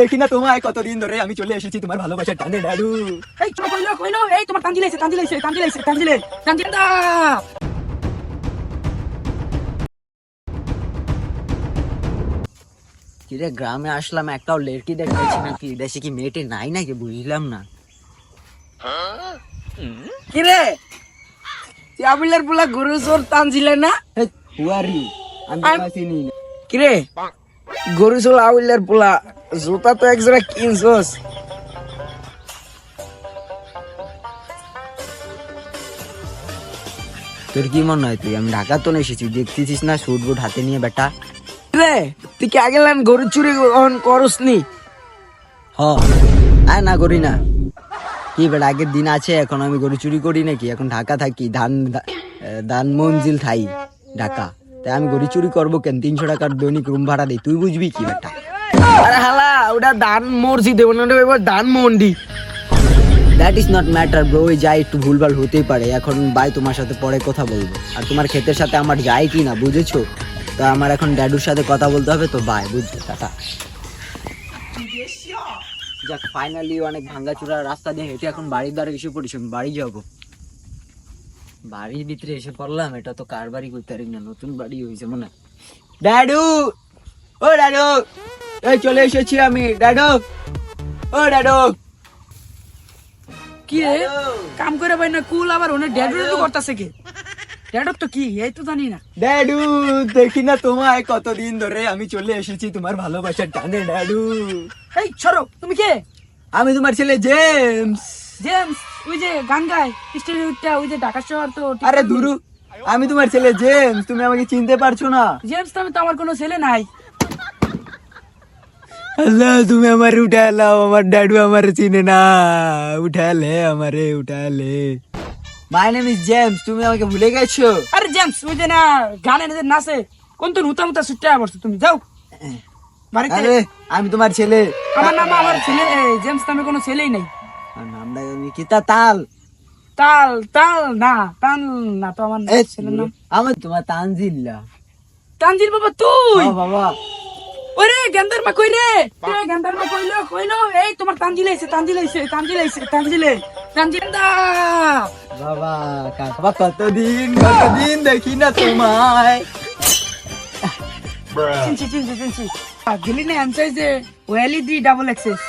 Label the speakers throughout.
Speaker 1: দেখি না তোমায় কতদিন ধরে আমি চলে এসেছি তোমার ভালোবাসার টানে ড্যাডু।
Speaker 2: এই চলো কইলো এই তোমার তানজিলে দা।
Speaker 3: কিরে গ্রামে আসলাম, একটাও লেরকি দেখতেছি না, কি দেশে কি মেয়েটে নাই নাকি বুঝলাম না।
Speaker 2: কিরে আবুলের পোলা গরু চোর তানজিলে না?
Speaker 3: হুয়ারি আমি
Speaker 2: আম-
Speaker 3: চিনি না।
Speaker 2: কিরে গরু চোর আবুলের পোলা, জুতা তো একজোড়া কিনছস।
Speaker 3: তোর কি মনে হয় তুই আমি ঢাকা তো এসেছি, দেখতেছিস না সুট বুট হাতে নিয়ে বেটা।
Speaker 2: রে তুই কি আগে গরু চুরি করস নি?
Speaker 3: আয় না করি না কি বেটা, আগের দিন আছে, এখন আমি গরু চুরি করি নাকি? এখন ঢাকা থাকি, ধান মঞ্জিল থাই ঢাকা, তাই আমি গরু চুরি করবো কেন? 300 টাকার দৈনিক রুম ভাড়া দিই, তুই বুঝবি কি বেটা?
Speaker 2: আরে হালা ওটা দান মসজিদ দেব না, এবার দান মন্ডি।
Speaker 3: That is not matter bro, ওই যাই একটু ভুলভাল হতেই পারে। এখন ভাই তোমার সাথে পরে কথা বলবো, আর তোমার ক্ষেতের সাথে আমার যায় কি না বুঝেছো? তো আমার এখন ড্যাডুর সাথে কথা বলতে হবে, তো বাই, বুঝছো টাটা। যাক ফাইনালি অনেক ভাঙ্গাচুরা রাস্তা দিয়ে হেঁটে এখন বাড়ির দ্বারা এসে পড়েছি, আমি বাড়ি যাবো। বাড়ির ভিতরে এসে পড়লাম, এটা তো কার বাড়ি করতে পারি না, নতুন বাড়ি হয়েছে মনে হয়। ড্যাডু, ও ড্যাডু, এই চলে এসেছি আমি। ড্যাডু, ও ড্যাডু।
Speaker 2: কি রে কাম করে ভাই না কুল, আবার ওনে ড্যাডু করতেছে কি? ড্যাডু তো কি এই তো জানি না।
Speaker 1: ড্যাডু দেখি না তোমায় কতদিন ধরে আমি চলে এসেছি তোমার ভালোবাসার টানে ড্যাডু।
Speaker 2: এই সরো, তুমি কে?
Speaker 1: আমি তোমার ছেলে জেমস।
Speaker 2: জেমস ওই যে গান গায় স্টেডিয়ামটা, ওই যে ঢাকা শহর তো।
Speaker 1: আরে দুরু, আমি তোমার ছেলে জেমস, তুমি আমাকে চিনতে পারছো না?
Speaker 2: জেমস নামে তো আমার কোনো ছেলে নাই।
Speaker 1: আল্লাহ তুমি আমার উঠালাও, আমার ড্যাডু আমার চিনে না, উঠালে আমারে উঠালে। মাই নেম ইজ জেমস, তুমি আমাকে ভুলে গেছো?
Speaker 2: আরে জেমস ওই যে না গানে যে নাচে, কোন তো নুতা মুতা সুট্টা বসছো, তুমি যাও বাড়িতে।
Speaker 1: আরে আমি তোমার ছেলে।
Speaker 2: আমার নাম, আমার ছেলে জেমস নামে কোনো ছেলেই নাই।
Speaker 1: আর নামটা আমি কি তাল?
Speaker 2: তাল তাল না, তাল না তো আমার ছেলের নাম।
Speaker 1: আমার তোমার তানজিল্লা।
Speaker 2: তানজিল বাবা তুই?
Speaker 1: বাবা
Speaker 2: ওরে গেন্দার মা কই রে? গেন্দার মা কইলো এই তোমার তানজিল আইছে তানজিলদা।
Speaker 1: বাবা কাকা, কতদিন দেখি না তোমায়।
Speaker 2: চিনছি গেলি না আনসাই যে ওয়েলি দি ডাবল এক্সেস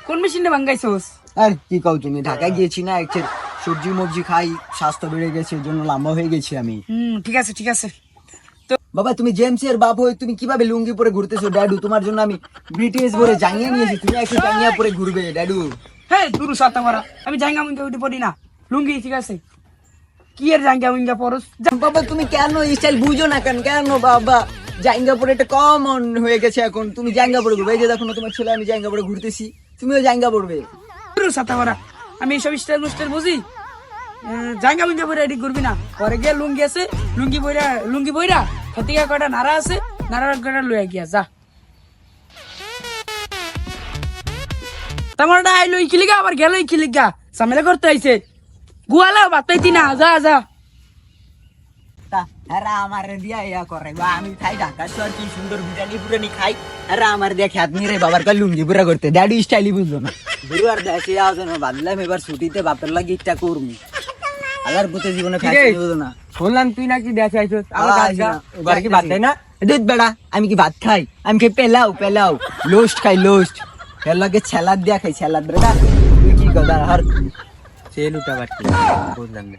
Speaker 2: কোন মেশিনে ভাঙাইছস?
Speaker 1: আর কি কও তুমি, ঢাকায় গিয়েছি না, একটু সবজি মবজি খাই, স্বাস্থ্য বেড়ে গেছে, এর জন্য লম্বা হয়ে গেছি আমি।
Speaker 2: ঠিক আছে।
Speaker 1: বাবা তুমি জেমসের বাপ হয়ে তুমি কিভাবে লুঙ্গি পরে ঘুরতেছো ড্যাডু? তোমার জন্য আমি ব্রিটিশ পরে জাঙ্গিয়া নিয়েছি, তুমি একটু জাঙ্গিয়া পরে ঘুরবে ড্যাডু।
Speaker 2: হ্যাঁ দুরু সাতা মারা, আমি জাঙ্গা মুঙ্গা উঠে পড়ি না, লুঙ্গি ঠিক আছে। কি এর জাঙ্গা মুঙ্গা পরস?
Speaker 1: বাবা তুমি কেন স্টাইল বুঝো না কেন বাবা? জাঙ্গা পরে এটা কমন হয়ে গেছে এখন, তুমি জাঙ্গা পরে ঘুরবে। এই যে দেখো না তোমার ছেলে আমি জাঙ্গা পরে ঘুরতেছি, তুমিও জাঙ্গা পরবে।
Speaker 2: দুরু সাতা মারা, আমি এইসব স্টাইল বুঝি? জাঙ্গা মুঙ্গা পরে এডি করবি না, পরে গিয়ে লুঙ্গি বইরা হাতিকা কয়টা নাড়া আছে, নাড়ার কয়টা লইয়া গিয়া যা। তোমারটা আইলো ইকিলিগা, আবার গেল ইকিলিগা, ঝামেলা করতে আইছে। গুয়ালা বাতাইতি না, যা।
Speaker 3: এরা আমার দিয়া ইয়া করে বা আমি খাই ঢাকা শহর কি সুন্দর বিরিয়ানি খাই, এরা আমার দিয়ে খেত নিয়ে রে বাবার কাল লুঙ্গি পুরা করতে, ড্যাডি স্টাইলই বুঝলো না। বুড়ো আর দেশে আজ বাদলাম, এবার ছুটিতে বাপের লাগি ইচ্ছা করবি, আলার পুতে জীবনে ফ্যাশন বুঝলো না।
Speaker 2: শুনলাম তুই নাকি দেশে আইছস,
Speaker 3: এবার কি ভাত খাই না? দুধ বেড়া, আমি কি ভাত খাই? আমি খাই পেলাও লোস্ট খাই, লোস্ট এর লগে স্যালাড দিয়া খাই, স্যালাড বেড়া। তুই কি কথা আর সেল উঠা বাড়তি বুঝলাম না।